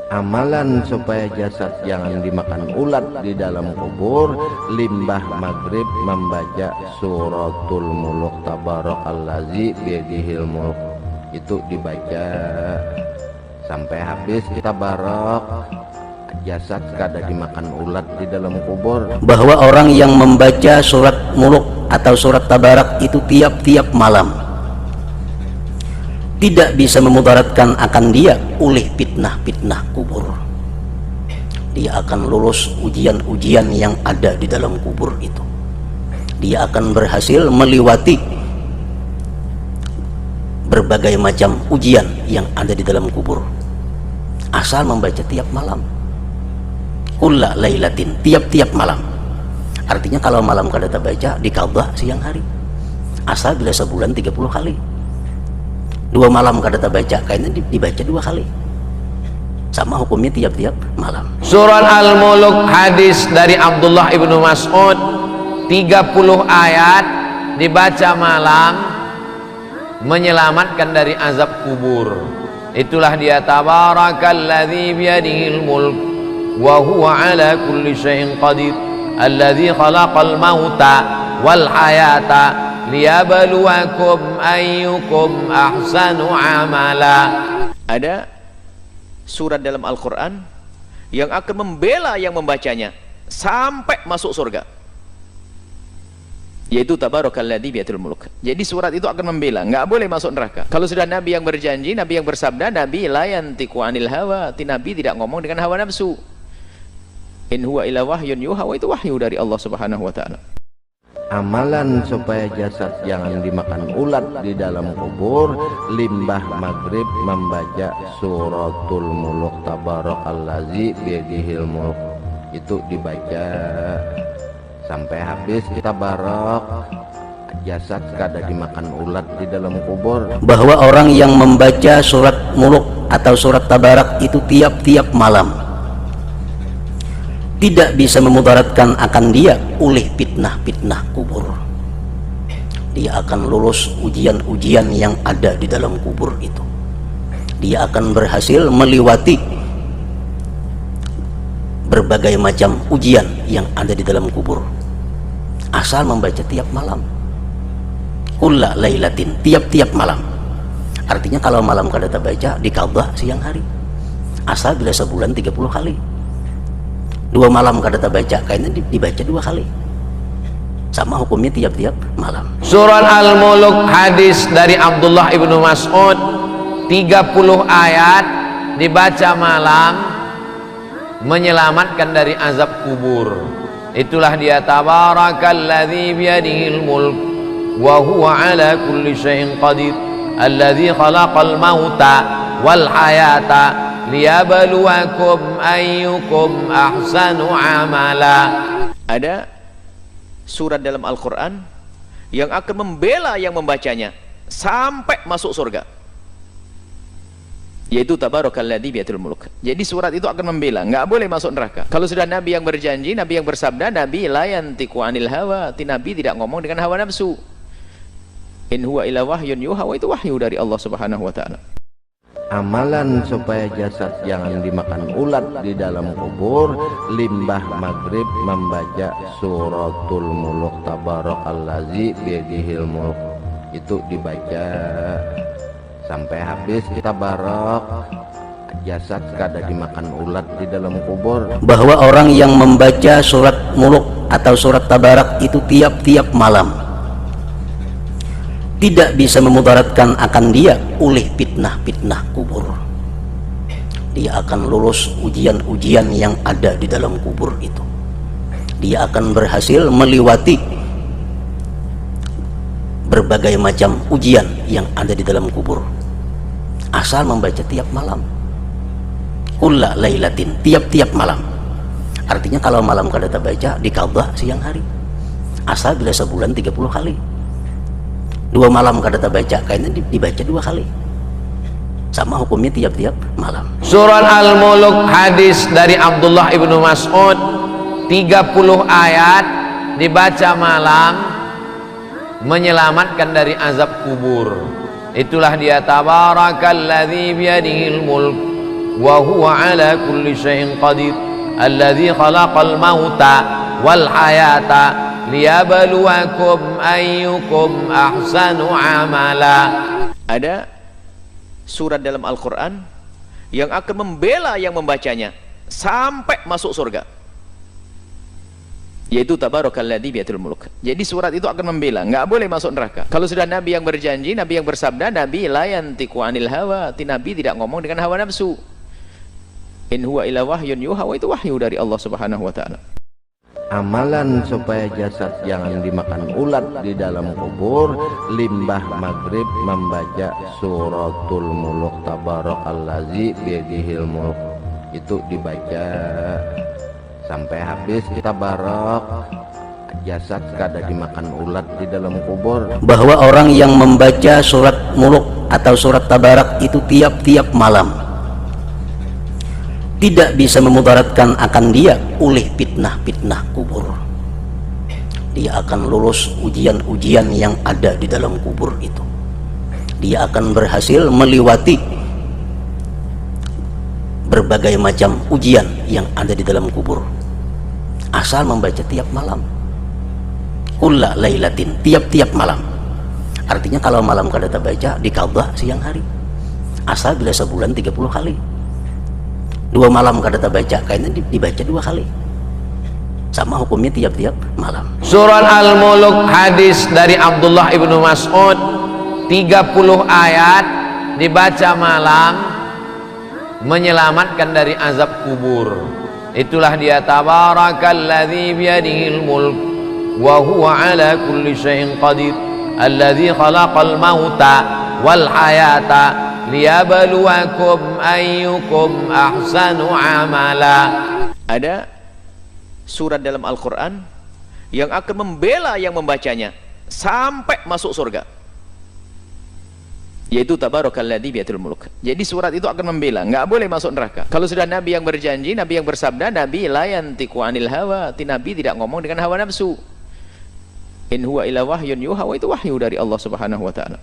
Amalan supaya jasad jangan dimakan ulat di dalam kubur, limbah maghrib membaca suratul muluk, tabarakalladzi biyadihil mulk. Itu dibaca sampai habis. Tabarak, jasad kada dimakan ulat di dalam kubur. Bahwa orang yang membaca surat muluk atau surat tabarak itu tiap-tiap malam tidak bisa memudaratkan akan dia oleh fitnah-fitnah kubur. Dia akan lulus ujian-ujian yang ada di dalam kubur itu. Dia akan berhasil melewati berbagai macam ujian yang ada di dalam kubur, asal membaca tiap malam. Kulla lailatin, tiap-tiap malam. Artinya kalau malam kada baca, dikabah siang hari. Asal bila sebulan 30 kali. 2 malam kada baca, kayaknya dibaca 2 kali. Sama hukumnya tiap-tiap malam. Surat Al-Muluk, hadis dari Abdullah ibnu Mas'ud, 30 ayat dibaca malam menyelamatkan dari azab kubur. Itulah dia, tabarakalladzi biyadihil mulk wa huwa ala kulli syai'in qadir alladzi khalaqal mauta wal hayata liyabluwakum ayyukum ahsanu amala. Ada surat dalam Al-Quran yang akan membela yang membacanya sampai masuk surga, yaitu tabarakalladzi biyadihil mulk. Jadi surat itu akan membela, nggak boleh masuk neraka. Kalau sudah Nabi yang berjanji, Nabi yang bersabda, Nabi la yantiqu anil hawa, Nabi tidak ngomong dengan hawa nafsu. In huwa illa wahyun yuha, itu wahyu dari Allah Subhanahu wa taala. Amalan supaya jasad jangan dimakan ulat di dalam kubur, limbah maghrib membaca suratul muluk, tabarakalladzi biyadihil mulk. Itu dibaca sampai habis. Tabarak, jasad kada dimakan ulat di dalam kubur. Bahwa orang yang membaca surat muluk atau surat tabarak itu tiap-tiap malam tidak bisa memudaratkan akan dia oleh fitnah-fitnah kubur. Dia akan lulus ujian-ujian yang ada di dalam kubur itu. Dia akan berhasil melewati berbagai macam ujian yang ada di dalam kubur, asal membaca tiap malam. Kulla lailatin, tiap-tiap malam. Artinya kalau malam kada baca, dikabah siang hari. Asal bila sebulan 30 kali. 2 malam kada baca, kayaknya dibaca 2 kali. Sama hukumnya tiap-tiap malam. Surat Al-Muluk, hadis dari Abdullah ibnu Mas'ud, 30 ayat dibaca malam menyelamatkan dari azab kubur. Itulah dia, tabarakalladzi biyadihil mulk wa huwa ala kulli syai'in qadir alladzi khalaqal mauta wal hayata liyabluwakum ayyukum ahsanu amala. Ada surat dalam Al-Quran yang akan membela yang membacanya sampai masuk surga, yaitu tabarakalladzi biyadihil mulk. Jadi surat itu akan membela, nggak boleh masuk neraka. Kalau sudah Nabi yang berjanji, Nabi yang bersabda, Nabi la yantiqu anil hawa, Nabi tidak ngomong dengan hawa nafsu. In huwa illa wahyun yuha, itu wahyu dari Allah Subhanahu wa taala. Amalan supaya jasad jangan dimakan ulat di dalam kubur, limbah maghrib membaca suratul muluk, tabarakalladzi biyadihil mulk. Itu dibaca sampai habis. Tabarak, jasad kada dimakan ulat di dalam kubur. Bahwa orang yang membaca surat muluk atau surat tabarak itu tiap-tiap malam tidak bisa memudaratkan akan dia oleh fitnah-fitnah kubur. Dia akan lulus ujian-ujian yang ada di dalam kubur itu. Dia akan berhasil melewati berbagai macam ujian yang ada di dalam kubur, asal membaca tiap malam. Kulla lailatin, tiap-tiap malam. Artinya kalau malam kada baca, dikabah siang hari. Asal bila sebulan 30 kali. 2 malam kada baca, kayaknya dibaca 2 kali. Sama hukumnya tiap-tiap malam. Surat Al-Muluk, hadis dari Abdullah ibnu Mas'ud, 30 ayat dibaca malam menyelamatkan dari azab kubur. Itulah dia, tabarakalladzi biyadihil mulk wa huwa ala kulli syai'in qadir alladzi khalaqal mauta wal hayata liyabluwakum ayyukum ahsanu amala. Ada surat dalam Al-Quran yang akan membela yang membacanya sampai masuk surga, yaitu tabarakalladzi biyadihil mulk. Jadi surat itu akan membela, nggak boleh masuk neraka. Kalau sudah Nabi yang berjanji, Nabi yang bersabda, Nabi la yantiqu anil hawa, Nabi tidak ngomong dengan hawa nafsu. In huwa illa wahyun yuha, itu wahyu dari Allah Subhanahu wa taala. Amalan supaya jasad jangan dimakan ulat di dalam kubur, limbah maghrib membaca suratul muluk tabarakalladzi biyadihil mulk. Itu dibaca sampai habis. Tabarak, jasad kada dimakan ulat di dalam kubur. Bahwa orang yang membaca surat muluk atau surat tabarak itu tiap-tiap malam tidak bisa memudaratkan akan dia oleh fitnah-fitnah kubur. Dia akan lulus ujian-ujian yang ada di dalam kubur itu. Dia akan berhasil melewati berbagai macam ujian yang ada di dalam kubur, asal membaca tiap malam. Kulla lailatin, tiap-tiap malam. Artinya kalau malam kada baca, dikabah siang hari. Asal bila sebulan 30 kali. 2 malam kada baca, kayaknya dibaca 2 kali. Sama hukumnya tiap-tiap malam. Surat Al-Muluk, hadis dari Abdullah ibnu Mas'ud, 30 ayat dibaca malam menyelamatkan dari azab kubur. Itulah dia tabarakalladzi biyadihil mulk wa huwa ala kulli syai'in qadir alladzi khalaqal mauta wal hayata liyabluwakum ayyukum ahsanu amala. Ada surat dalam Al-Quran yang akan membela yang membacanya sampai masuk surga, yaitu tabarakalladzi biyadihil mulk. Jadi surat itu akan membela, nggak boleh masuk neraka. Kalau sudah Nabi yang berjanji, Nabi yang bersabda, Nabi la yantiqu anil hawa, Nabi tidak ngomong dengan hawa nafsu. In huwa illa wahyun yuha, itu wahyu dari Allah Subhanahu wa taala.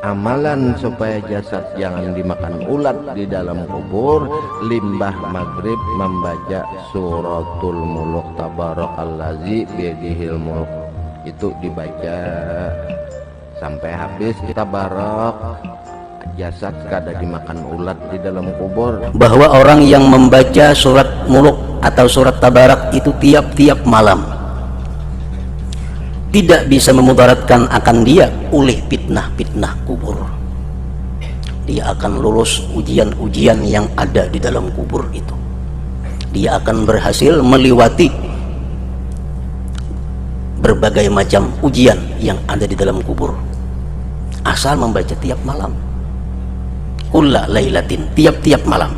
Amalan supaya jasad jangan dimakan ulat di dalam kubur, limbah maghrib membaca suratul muluk tabarakalladzi biyadihil mulk. Itu dibaca sampai habis. Tabarak, jasad kada dimakan ulat di dalam kubur. Bahwa orang yang membaca surat muluk atau surat tabarak itu tiap-tiap malam tidak bisa memudaratkan akan dia oleh fitnah-fitnah kubur. Dia akan lulus ujian-ujian yang ada di dalam kubur itu. Dia akan berhasil melewati berbagai macam ujian yang ada di dalam kubur, asal membaca tiap malam. Kulla lailatin, tiap-tiap malam.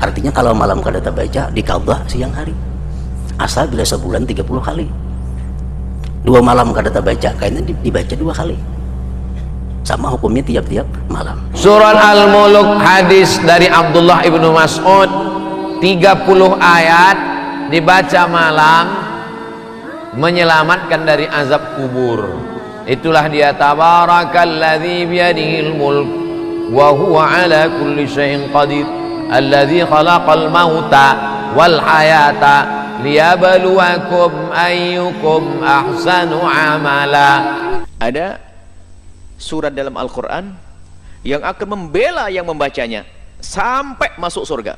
Artinya kalau malam kada baca, dikabah siang hari. Asal bila sebulan 30 kali. 2 malam kada baca, kayaknya dibaca 2 kali. Sama hukumnya tiap-tiap malam. Surat Al-Muluk, hadis dari Abdullah ibnu Mas'ud, 30 ayat dibaca malam menyelamatkan dari azab kubur. Itulah dia tabarakalladzi biyadihil mulk wa huwa ala kulli syai'in qadir alladzi khalaqal mauta wal hayata liyabluwakum ayyukum ahsanu amala. Ada surat dalam Al-Quran yang akan membela yang membacanya sampai masuk surga,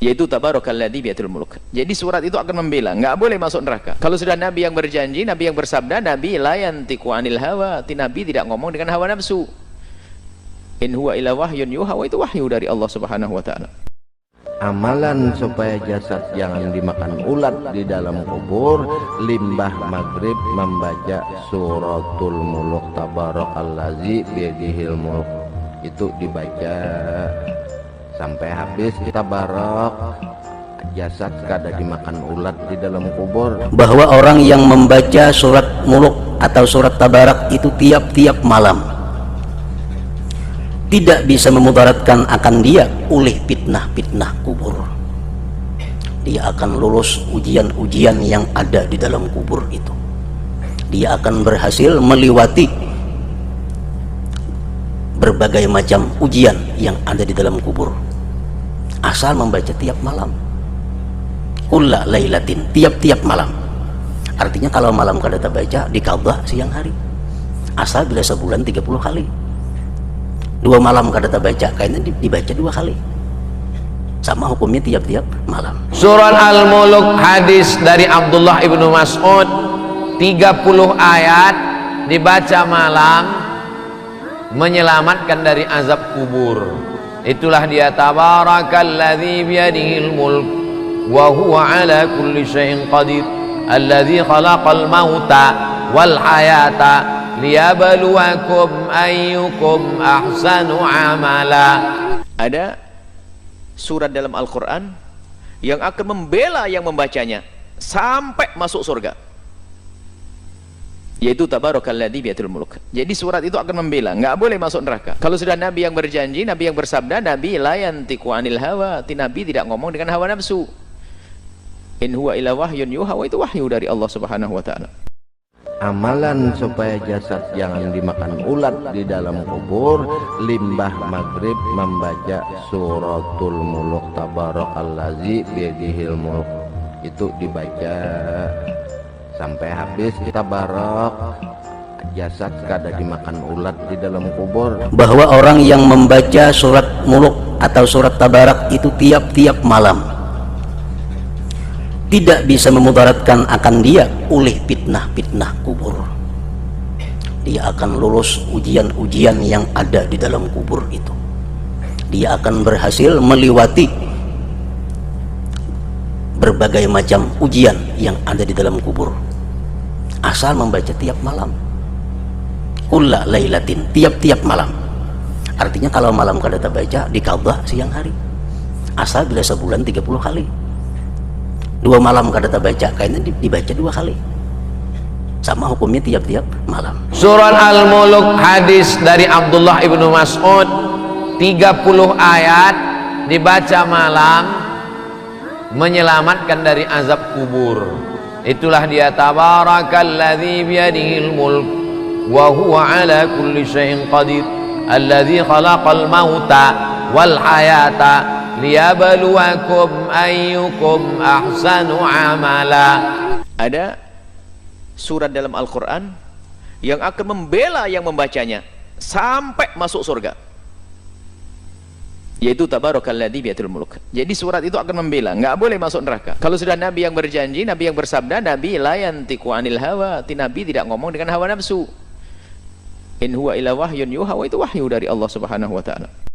yaitu tabarakalladzi biyadihil mulk. Jadi surat itu akan membela, nggak boleh masuk neraka. Kalau sudah Nabi yang berjanji, Nabi yang bersabda, Nabi la yantiqu anil hawa, Nabi tidak ngomong dengan hawa nafsu. In huwa illa wahyun yuha, itu wahyu dari Allah Subhanahu wa taala. Amalan supaya jasad jangan dimakan ulat di dalam kubur, limbah maghrib membaca suratul muluk tabarakalladzi biyadihil mulk. Itu dibaca sampai habis. Tabarak, jasad kada dimakan ulat di dalam kubur. Bahwa orang yang membaca surat muluk atau surat tabarak itu tiap-tiap malam tidak bisa memudaratkan akan dia oleh fitnah-fitnah kubur. Dia akan lulus ujian-ujian yang ada di dalam kubur itu. Dia akan berhasil melewati berbagai macam ujian yang ada di dalam kubur, asal membaca tiap malam. Kulla lailatin, tiap-tiap malam. Artinya kalau malam kada baca, dikabah siang hari. Asal bila sebulan 30 kali. 2 malam kada baca, kayaknya dibaca 2 kali. Sama hukumnya tiap-tiap malam. Surat Al-Muluk, hadis dari Abdullah ibnu Mas'ud, 30 ayat dibaca malam, menyelamatkan dari azab kubur. Itulah dia, tabarakalladzi biyadihil mulk wa huwa ala kulli syai'in qadir, alladzi khalaqal mauta wal hayata liyabluwakum ayyukum ahsanu amala. Ada surat dalam Al-Quran yang akan membela yang membacanya sampai masuk surga, yaitu tabarakalladzi biyadihil mulk. Jadi surat itu akan membela, nggak boleh masuk neraka. Kalau sudah Nabi yang berjanji, Nabi yang bersabda, Nabi la yantiqu anil hawa, Nabi tidak ngomong dengan hawa nafsu. In huwa illa wahyun yuha, itu wahyu dari Allah Subhanahu wa taala. Amalan supaya jasad jangan dimakan ulat di dalam kubur, limbah maghrib membaca suratul muluk, tabarakalladzi biyadihil mulk. Itu dibaca sampai habis, tabarak, jasad kada dimakan ulat di dalam kubur. Bahwa orang yang membaca surat muluk atau surat tabarak itu tiap-tiap malam tidak bisa memudaratkan akan dia oleh fitnah-fitnah kubur. Dia akan lulus ujian-ujian yang ada di dalam kubur itu. Dia akan berhasil melewati berbagai macam ujian yang ada di dalam kubur, asal membaca tiap malam. Kulla lailatin, tiap-tiap malam. Artinya kalau malam kada baca, dikabah siang hari. Asal bila sebulan 30 kali. 2 malam kada baca, kayaknya dibaca 2 kali. Sama hukumnya tiap-tiap malam. Surat Al-Muluk, hadis dari Abdullah ibnu Mas'ud, 30 ayat dibaca malam, menyelamatkan dari azab kubur. Itulah dia, tabarakalladzi biyadihil mulk wa huwa ala kulli syai'in qadir, alladzi khalaqal mauta wal hayata liyabluwakum ayyukum ahsanu amala. Ada surat dalam Al-Quran yang akan membela yang membacanya sampai masuk surga, yaitu tabarakalladzi biyadihil mulk. Jadi surat itu akan membela, nggak boleh masuk neraka. Kalau sudah Nabi yang berjanji, Nabi yang bersabda, Nabi la yantiqu anil hawa, Nabi tidak ngomong dengan hawa nafsu. In huwa illa wahyun yuha, itu wahyu dari Allah Subhanahu wa taala.